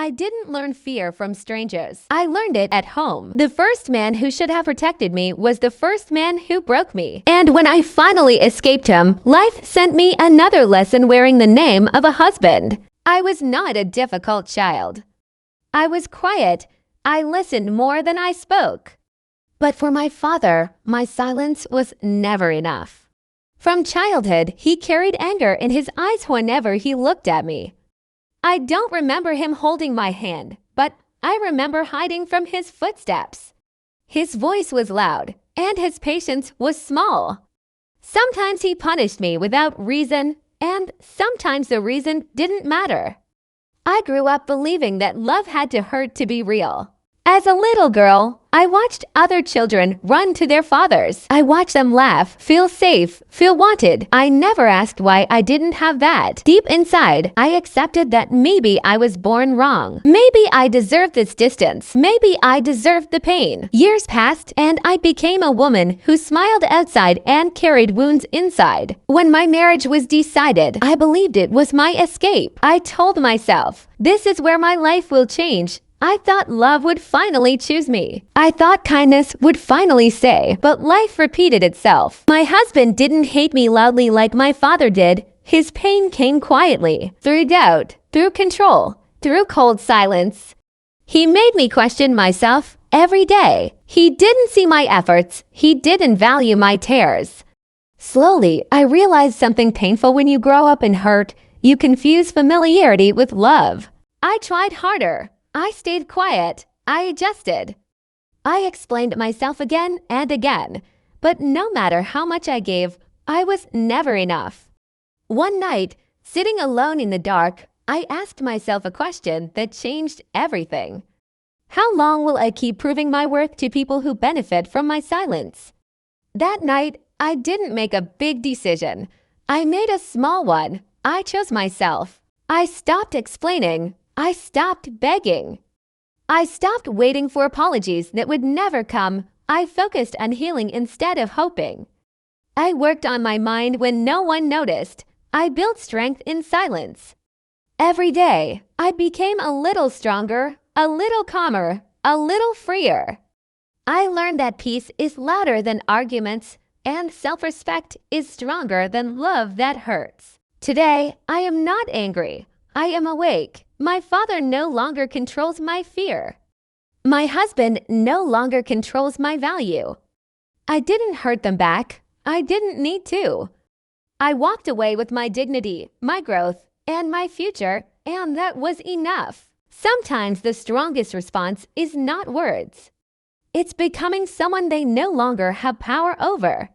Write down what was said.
I didn't learn fear from strangers. I learned it at home. The first man who should have protected me was the first man who broke me. And when I finally escaped him, life sent me another lesson wearing the name of a husband. I was not a difficult child. I was quiet. I listened more than I spoke. But for my father, my silence was never enough. From childhood, he carried anger in his eyes whenever he looked at me. I don't remember him holding my hand, but I remember hiding from his footsteps. His voice was loud, and his patience was small. Sometimes he punished me without reason, and sometimes the reason didn't matter. I grew up believing that love had to hurt to be real. As a little girl, I watched other children run to their fathers. I watched them laugh, feel safe, feel wanted. I never asked why I didn't have that. Deep inside, I accepted that maybe I was born wrong. Maybe I deserved this distance. Maybe I deserved the pain. Years passed, and I became a woman who smiled outside and carried wounds inside. When my marriage was decided, I believed it was my escape. I told myself, this is where my life will change. I thought love would finally choose me. I thought kindness would finally stay, but life repeated itself. My husband didn't hate me loudly like my father did. His pain came quietly, through doubt, through control, through cold silence. He made me question myself every day. He didn't see my efforts. He didn't value my tears. Slowly, I realized something painful when you grow up in hurt. You confuse familiarity with love. I tried harder. I stayed quiet. I adjusted. I explained myself again and again, but no matter how much I gave, I was never enough. One night, sitting alone in the dark, I asked myself a question that changed everything. How long will I keep proving my worth to people who benefit from my silence? That night, I didn't make a big decision. I made a small one. I chose myself. I stopped explaining. I stopped begging. I stopped waiting for apologies that would never come. I focused on healing instead of hoping. I worked on my mind when no one noticed. I built strength in silence. Every day, I became a little stronger, a little calmer, a little freer. I learned that peace is louder than arguments, and self-respect is stronger than love that hurts. Today, I am not angry. I am awake. My father no longer controls my fear. My husband no longer controls my value. I didn't hurt them back. I didn't need to. I walked away with my dignity, my growth, and my future, and that was enough. Sometimes the strongest response is not words. It's becoming someone they no longer have power over.